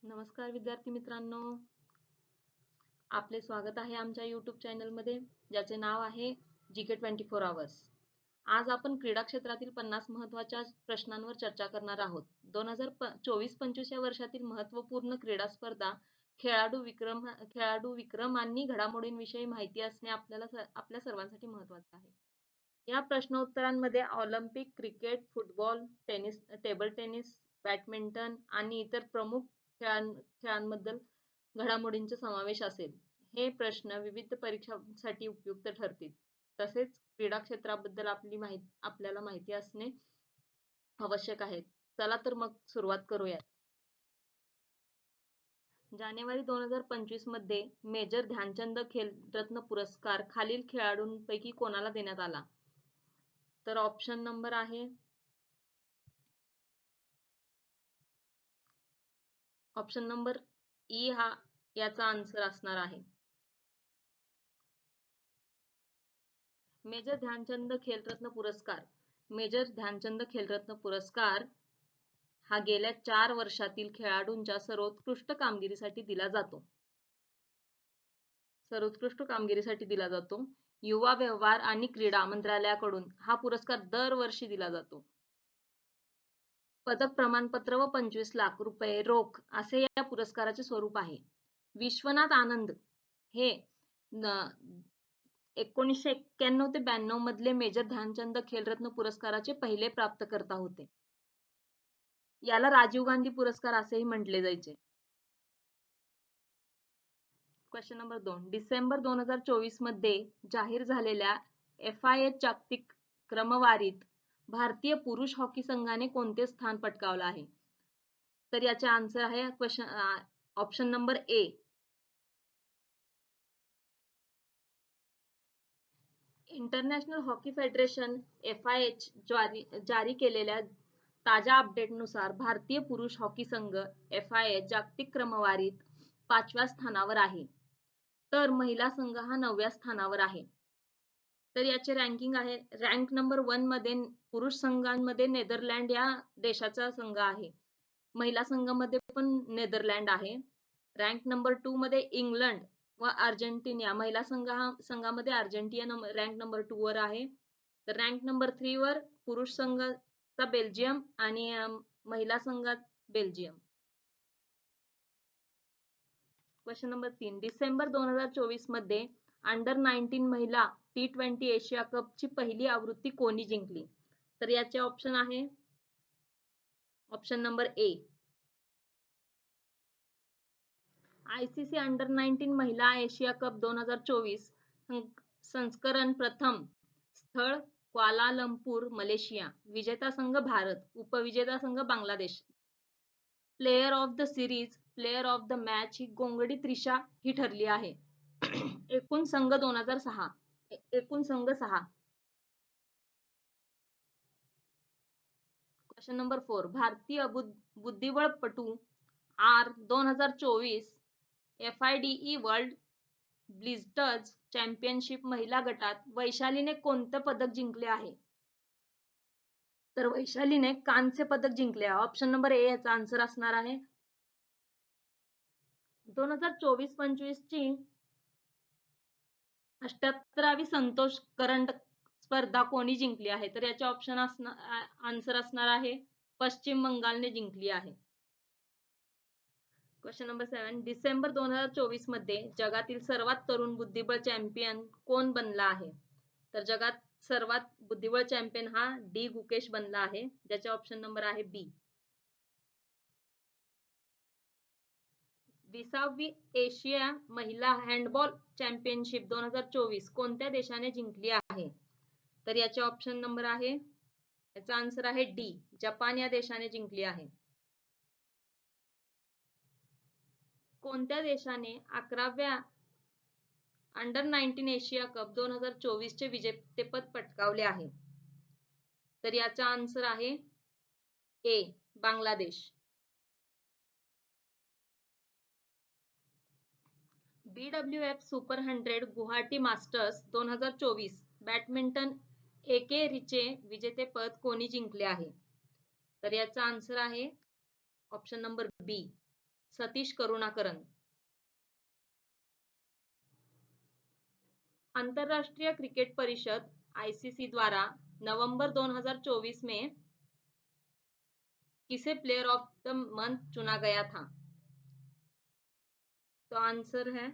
नमस्कार विद्यार्थी मित्रांनो, आपले स्वागत आहे आमच्या YouTube चॅनलमध्ये ज्याचे नाव आहे GK 24 आवर्स. आज आपण क्रीडा क्षेत्रातील 50 महत्त्वाच्या प्रश्नांवर चर्चा करणार आहोत. 2024-25 या वर्षातील महत्त्वपूर्ण क्रीडा स्पर्धा, खेळाडू विक्रम आणि घडामोडींविषयी माहिती असणे आपल्या सर्वांसाठी महत्त्वाचे आहे. या प्रश्नोत्तरांमध्ये Olympic, cricket, football, table tennis, badminton आणि इतर प्रमुख खेळांबद्दल घडामोडींचा समावेश असेल. हे प्रश्न विविध परीक्षांसाठी उपयुक्त ठरतील. तसेच क्रीडा क्षेत्राबद्दल आपल्याला माहिती असणे आवश्यक आहे. चला तर मग सुरुवात करूया. जानेवारी 2025 मध्ये मेजर ध्यानचंद खेलरत्न पुरस्कार खालील खेळाडूंपैकी कोणाला देण्यात आला? तर ऑप्शन नंबर आहे ऑप्शन नंबर ई हा याचा आन्सर असणार आहे. मेजर ध्यानचंद खेलरत्न पुरस्कार हा गेल्या 4 वर्षातील खेळाडूंच्या सर्वोत्कृष्ट कामगिरीसाठी दिला जातो. युवा व्यवहार आणि क्रीडा मंत्रालयाकडून हा पुरस्कार दरवर्षी दिला जातो. पदक प्रमाणपत्र व 25 लाख रुपये रोख असे या पुरस्काराचे स्वरूप आहे. विश्वनाथ आनंद हे 1991 ते 92 मधले मेजर ध्यानचंद खेलरत्न पुरस्काराचे पहिले प्राप्तकर्ता होते. याला राजीव गांधी पुरस्कार असेही म्हटले जायचे. Question number 2. डिसेंबर 2024 मध्ये जाहीर झालेल्या FIH जागतिक क्रमवारीत भारतीय पुरुष हॉकी संघाने कोणते स्थान पटकावले आहे? तर याचे आन्सर आहे ऑप्शन नंबर ए. इंटरनॅशनल हॉकी फेडरेशन FIH जारी केलेल्या ताज्या अपडेटनुसार भारतीय पुरुष हॉकी संघ FIH जागतिक क्रमवारीत 5व्या स्थानावर आहे, तर महिला संघ हा 9व्या स्थानावर आहे. तर याचे रँकिंग आहे. रँक नंबर 1 मध्ये पुरुष संघांमध्ये नेदरलँड या देशाचा संघ आहे. महिला संघामध्ये पण नेदरलँड आहे. रँक नंबर 2 मध्ये इंग्लंड व अर्जेंटिना, महिला संघामध्ये अर्जेंटिना रँक नंबर 2 वर आहे. तर रँक नंबर 3 वर पुरुष संघाचा बेल्जियम आणि महिला संघात बेल्जियम. Question number 3. डिसेंबर 2024 मध्ये अंडर 19 महिला T20 एशिया कपची पहिली आवृत्ती कोणी जिंकली? तर याचे ऑप्शन आहे ऑप्शन नंबर ए. ICC अंडर 19 महिला एशिया कप 2024 संस्करण प्रथम स्थळ क्वालालंपूर, मलेशिया. विजेता संघ भारत, उपविजेता संघ Bangladesh. Player of the series, player of the match ही गोंगडी त्रिशा ही ठरली आहे. एकूण संघ 2006. एकूण संघ 6. Question number 4. भारतीय बुद्धिबळपटू R 2024 FIDE world blitz championship महिला गटात वैशालीने कोणते पदक जिंकले आहे? तर वैशालीने कांस्य पदक जिंकले आहे. ऑप्शन नंबर ए याचा आन्सर असणार आहे. 2024-25 ची 78वी संतोष करंडक स्पर्धा कोणी जिंकली आहे? तर याचे ऑप्शन आन्सर असणार आहे पश्चिम बंगालने जिंकली आहे. Question number 7. डिसेंबर 2024 मध्ये जगातील सर्वात तरुण बुद्धिबळ चॅम्पियन कोण बनला आहे? तर जगात सर्वात बुद्धिबळ चॅम्पियन हा डी गुकेश बनला आहे, ज्याचे ऑप्शन नंबर आहे बी. 20वी एशिया महिला हँडबॉल चॅम्पियनशिप 2024 कोणत्या देशाने जिंकली आहे? तर याचे ऑप्शन नंबर आहे, याचा आन्सर आहे डी, जपान या देशाने जिंकली आहे. कोणत्या देशाने 11व्या अंडर 19 एशिया कप 2024 चे विजेतेपद पटकावले आहे? तर याचा आन्सर आहे A, Bangladesh. BWF super 100 Guwahati masters 2024 badminton एकेरीचे विजेतेपद कोणी जिंकले आहे? तर याचा आन्सर आहे option number B, Satish Karunakaran. अंतरराष्ट्रीय क्रिकेट परिषद ICC द्वारा नवंबर 2024 में किसे प्लेयर ऑफ द मंथ चुना गया था? तो आंसर है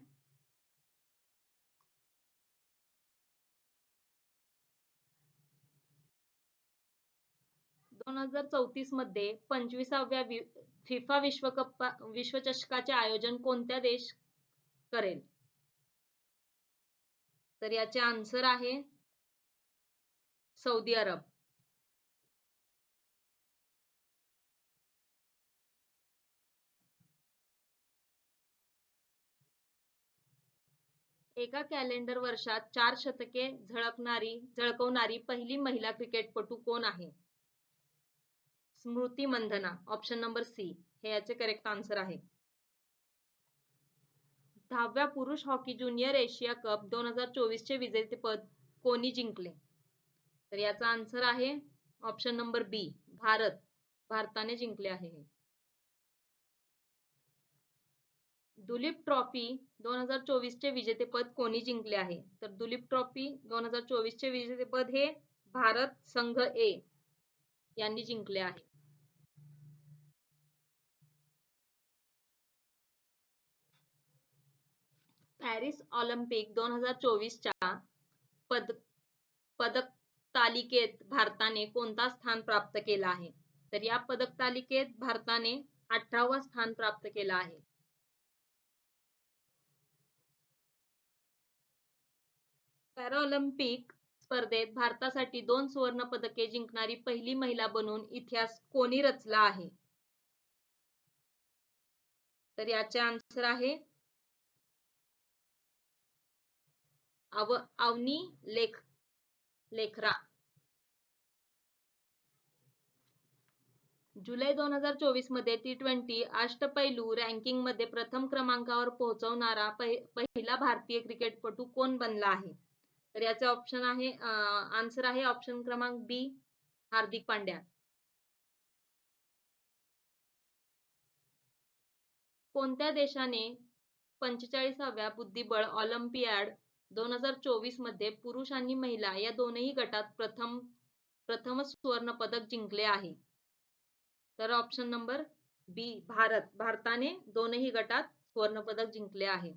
2034 मध्ये 25व्या फिफा विश्वचषकाचे आयोजन कोणत्या देश करेल? तर याचे आन्सर आहे सौदी अरब. एका कॅलेंडर वर्षात 4 शतके झळकवणारी पहिली महिला क्रिकेटपटू कोण आहे? स्मृती मंधना. ऑप्शन नंबर सी हे याचे करेक्ट आन्सर आहे. 10व्या पुरुष हॉकी ज्युनियर एशिया कप 2024 चे विजेतेपद कोणी जिंकले? तर याचा आन्सर आहे ऑप्शन नंबर बी भारताने जिंकले आहे. दुलीप ट्रॉफी 2024 चे विजेतेपद कोणी जिंकले आहे? तर दुलीप ट्रॉफी 2024 चे विजेतेपद हे भारत संघ ए यांनी जिंकले आहे. पॅरिस ऑलिम्पिक 2024 च्या पदक तालिकेत भारताने कोणता स्थान प्राप्त केला आहे? तर या पदक तालिकेत भारताने 18वा स्थान प्राप्त केला आहे. पॅराऑलिम्पिक स्पर्धेत भारतासाठी 2 सुवर्ण पदके जिंकणारी पहिली महिला बनून इतिहास कोणी रचला आहे? तर याचे आन्सर आहे अवनी लेखरा. जुलै 2024 मध्ये T20 अष्टपैलू रँकिंग मध्ये प्रथम क्रमांकावर पोहोचवणारा पहिला भारतीय क्रिकेटपटू कोण बनला आहे? तर याचे ऑप्शन आहे आन्सर आहे ऑप्शन क्रमांक बी हार्दिक पांड्या. कोणत्या देशाने 45व्या बुद्धिबळ ऑलिम्पियाड 2024 मध्ये पुरुष आणि महिला या दोनही गटात प्रथम सुवर्ण पदक जिंकले आहे? तर ऑप्शन नंबर बी भारताने दोनही गटात सुवर्ण पदक जिंकले आहे.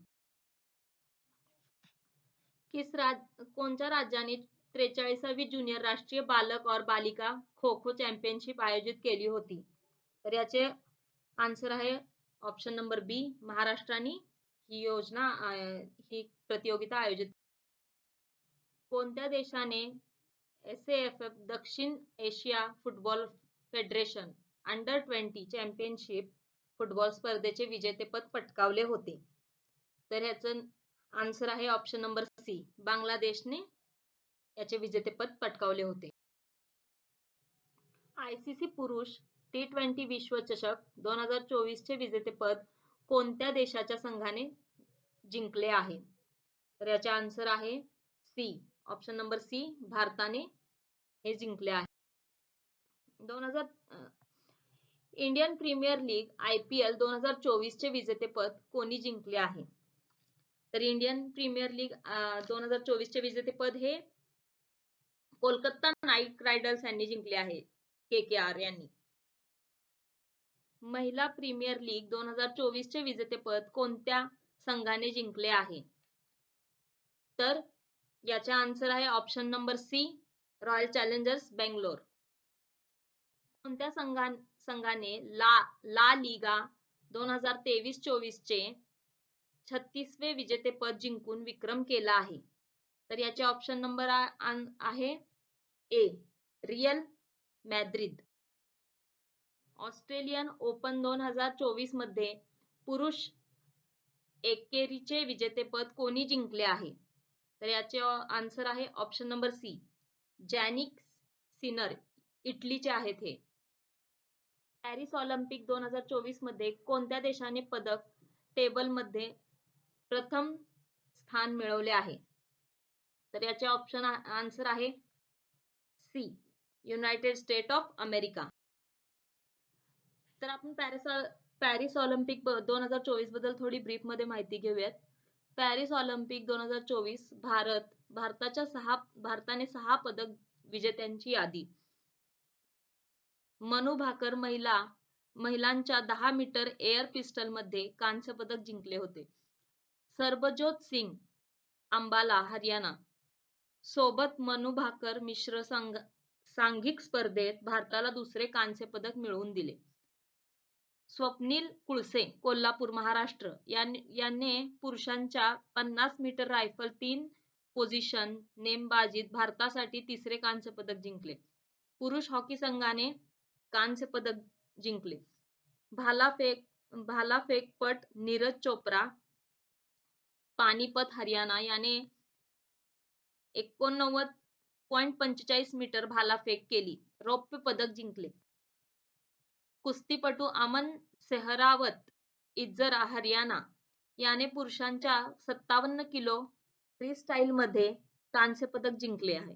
कोणत्या राज्याने 43वी ज्युनियर राष्ट्रीय बालक और बालिका खो खो चॅम्पियनशिप आयोजित केली होती? तर याचे आन्सर आहे ऑप्शन नंबर बी महाराष्ट्राने ही प्रतियोगिता आयोजित. कोणत्या देशाने SAFF दक्षिण Asia football federation under twenty championship football स्पर्धेचे विजेतेपद पटकावले होते? तर याचं आन्सर आहे ऑप्शन नंबर सी बांगलादेशने याचे विजेतेपद पटकावले होते. ICC पुरुष T20 विश्वचषक 2024 चे विजेतेपद कोणत्या देशाच्या संघाने जिंकले आहे? तर याचे आन्सर आहे सी ऑप्शन नंबर सी भारताने हे जिंकले आहे. इंडियन प्रीमियर लीग IPL 2024 चे विजेतेपद कोणी जिंकले आहे? तर इंडियन प्रीमियर लीग 2024 चे विजेतेपद हे कोलकाता नाईट रायडर्स यांनी जिंकले आहे. KKR यांनी. महिला प्रीमियर लीग 2024 चे विजेतेपद कोणत्या संघाने जिंकले आहे? तर याचे आन्सर आहे option number C Royal Challengers Bangalore. कोणत्या संघाने ला लिगा 2023-24 चे 36वे विजेतेपद जिंकून विक्रम केला आहे? तर याचे ऑप्शन नंबर आहे a real Madrid. Australian open 2024 मध्ये पुरुष एकेरीचे विजेतेपद कोणी जिंकले आहे? तर याचे आन्सर आहे ऑप्शन नंबर सी जॅनिक सिनर. इटलीचे आहेत हे. पॅरिस ऑलिम्पिक 2024 मध्ये कोणत्या देशाने पदक टेबलमध्ये प्रथम स्थान मिळवले आहे? तर याचे ऑप्शन आन्सर आहे C United State of America. तर आपण पॅरिस ऑलिम्पिक 2024 बद्दल थोडी ब्रीफ मध्ये माहिती घेऊयात. पॅरिस ऑलिम्पिक 2024 भारताने 6 पदक विजेत्यांची यादी. मनू भाकर महिलांच्या 10 मीटर एअर पिस्टल मध्ये कांस्य पदक जिंकले होते. सरबजोत सिंग अंबाला हरियाणा सोबत मनू भाकर मिश्र सांघिक स्पर्धेत भारताला दुसरे कांस्य पदक मिळवून दिले. स्वप्नील कुळसे कोल्हापूर महाराष्ट्र याने पुरुषांच्या 50 मीटर रायफल 3 पोझिशन नेमबाजीत भारतासाठी तिसरे कांस्य पदक जिंकले. पुरुष हॉकी संघाने कांस्य पदक जिंकले. भालाफेकपट नीरज चोप्रा पानिपत हरियाणा याने 89.45 मीटर भालाफेक केली, रौप्य पदक जिंकले. कुस्तीपटू अमन सेहरावत इज्जर हरियाणा याने पुरुषांच्या 57 किलो फ्रीस्टाईल मध्ये कांस्य पदक जिंकले आहे.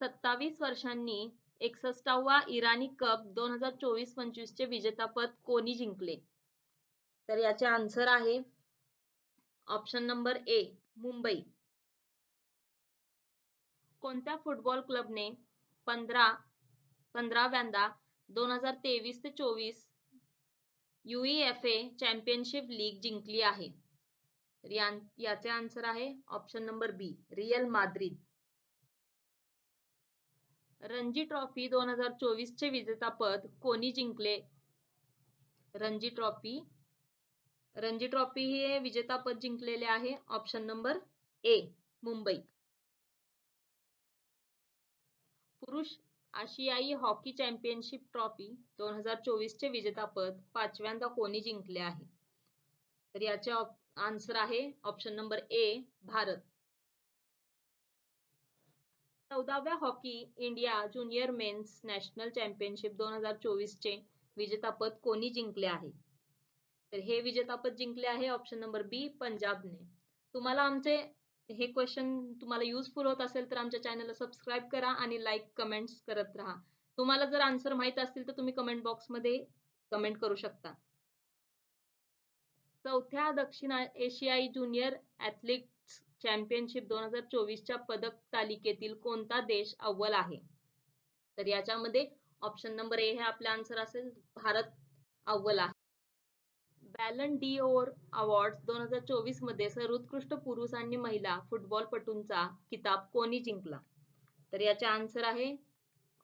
27 वर्षांनी 61वा इराणी कप 2024-25 चे विजेतापद कोणी जिंकले? तर याचे आन्सर आहे ऑप्शन नंबर ए, मुंबई. कोणत्या फुटबॉल क्लबने 15व्यांदा 2023-24 UEFA चॅम्पियनशिप लीग जिंकली आहे? तर याचे आन्सर आहे ऑप्शन नंबर बी, रियल माद्रिद. रणजी ट्रॉफी 2024 चे विजेतापद कोणी जिंकले? रणजी ट्रॉफी हे विजेतापद जिंकलेले आहे ऑप्शन नंबर ए, मुंबई. पुरुष आशियाई हॉकी चॅम्पियनशिप ट्रॉफी 2024 चे विजेतापद 5व्यांदा कोणी जिंकले आहे? तर याचे आन्सर आहे ऑप्शन नंबर ए, भारत. 14व्या hockey India junior men's national championship 2024 चे विजेतापद कोणी जिंकले आहे? तर हे विजेतापद जिंकले आहे ऑप्शन नंबर बी, पंजाबने. तुम्हाला आमचे हे क्वेश्चन तुम्हाला युजफुल होत असेल तर आमच्या चॅनलला सबस्क्राईब करा आणि लाईक कमेंट्स करत राहा. तुम्हाला जर आन्सर माहित असतील तर तुम्ही कमेंट बॉक्समध्ये कमेंट करू शकता. 4थ्या दक्षिण एशियाई ज्युनियर ॲथलेटिक्स चॅम्पियनशिप 2024 च्या पदक तालिकेतील कोणता देश अव्वल आहे? तर याच्यामध्ये ऑप्शन नंबर ए हे आपले आन्सर असेल, भारत अव्वल आहे. बॅलन डीओर अवॉर्ड्स 2024 मध्ये सर्वोत्कृष्ट पुरुष आणि महिला फुटबॉलपटूंचा किताब कोणी जिंकला? तर याचे आन्सर आहे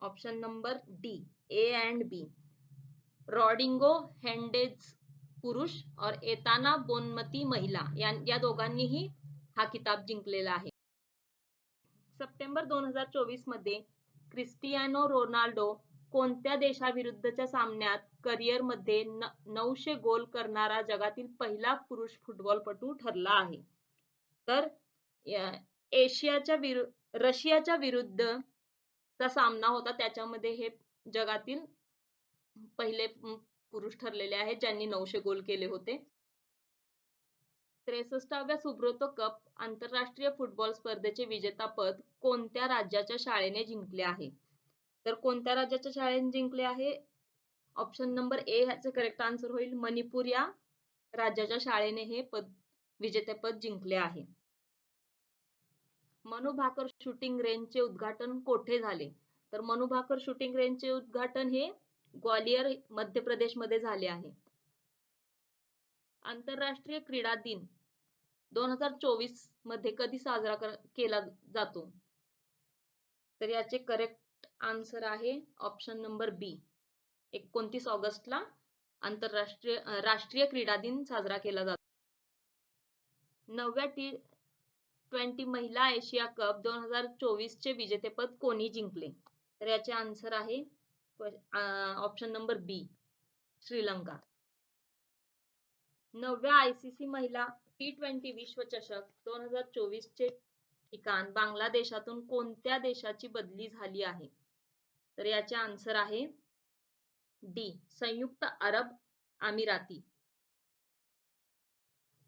option number D, A and B, Rodrigo हेंडेज पुरुष और एताना बोनमती महिला या दोघांनीही हा किताब जिंकलेला आहे. सप्टेंबर 2024 मध्ये क्रिस्टियानो रोनाल्डो कोणत्या देशाविरुद्धच्या सामन्यात करिअरमध्ये 900 गोल करणारा जगातील पहिला पुरुष फुटबॉलपटू ठरला आहे? तर रशियाच्या विरुद्धचा सामना होता, त्याच्यामध्ये हे जगातील पहिले पुरुष ठरलेले आहेत ज्यांनी 900 गोल केले होते. 63व्या सुब्रोतो कप आंतरराष्ट्रीय फुटबॉल स्पर्धेचे विजेतापद कोणत्या राज्याच्या शाळेने जिंकले आहे? तर कोणत्या राज्याच्या शाळेने जिंकले आहे? ऑप्शन नंबर ए ह्याचे करेक्ट आन्सर होईल, मणिपूर या राज्याच्या शाळेने हे विजेतेपद जिंकले आहे. मनू भाकर शूटिंग रेंजचे उद्घाटन कोठे झाले? तर मनू भाकर शूटिंग रेंजचे उद्घाटन हे ग्वालियर मध्य प्रदेश मध्ये झाले आहे. आंतरराष्ट्रीय क्रीडा दिन 2024 मध्ये कधी साजरा केला जातो? तर याचे करेक्ट आन्सर आहे ऑप्शन नंबर बी, 29 ऑगस्टला राष्ट्रीय क्रीडा दिन साजरा केला जातो. 9व्या T20 महिला एशिया कप 2024 चे विजेतेपद कोणी जिंकले? तर याचे आन्सर आहे ऑप्शन नंबर बी, श्रीलंका. 9व्या ICC महिला T20 विश्वचषक 2024 चे ठिकाण बांगलादेशातून कोणत्या देशाची बदली झाली आहे? तर याचे आन्सर आहे डी, संयुक्त अरब अमिराती.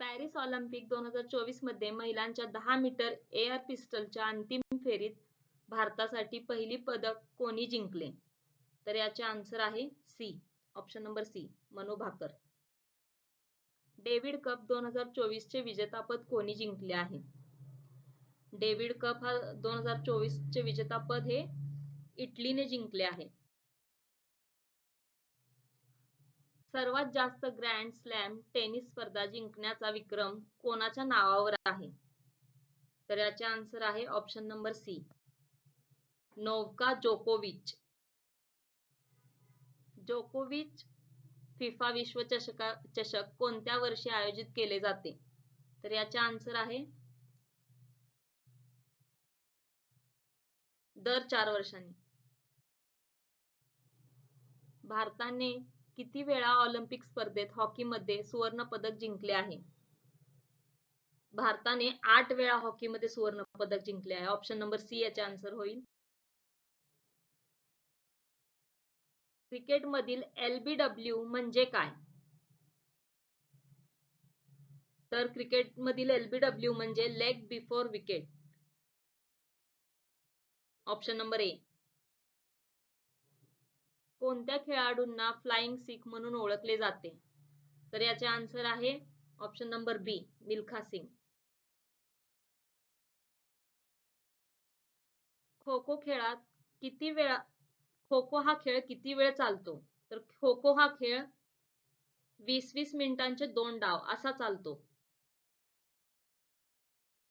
पॅरिस ऑलिम्पिक 2024 मध्ये महिलांच्या 10 मीटर एअर पिस्टलच्या अंतिम फेरीत भारतासाठी पहिली पदक कोणी जिंकले? तर याचे आन्सर आहे C, option number C, Manu Bhaker. Davis cup 2024 चे विजेतापद कोणी जिंकले आहे? डेव्हिड कप हा 2024 चे विजेतापद हे इटलीने जिंकले आहे. सर्वात जास्त ग्रँड स्लॅम टेनिस स्पर्धा जिंकण्याचा विक्रम कोणाच्या नावावर आहे? तर याचे आन्सर आहे ऑप्शन नंबर सी, नोव्हाक जोकोविच. जोकोविच फिफा विश्व चषक कोणत्या वर्षी आयोजित केले जाते? तर याचे आन्सर आहे दर 4 वर्षांनी. भारताने किती वेळा ऑलिम्पिक स्पर्धेत हॉकीमध्ये सुवर्ण पदक जिंकले आहे? भारताने 8 वेळा हॉकीमध्ये सुवर्ण पदक जिंकले आहे. ऑप्शन नंबर सी याचे आन्सर होईल. क्रिकेटमधील LBW म्हणजे काय? तर क्रिकेटमधील LBW म्हणजे leg before wicket. Option number ए. कोणत्या खेळाडूंना फ्लाइंग सिख म्हणून ओळखले जाते? तर याचे आन्सर आहे ऑप्शन नंबर बी, मिल्खा सिंग. खो खो हा खेळ किती वेळ चालतो? तर खो खो हा खेळ 20-20 मिनिटांचे 2 डाव असा चालतो.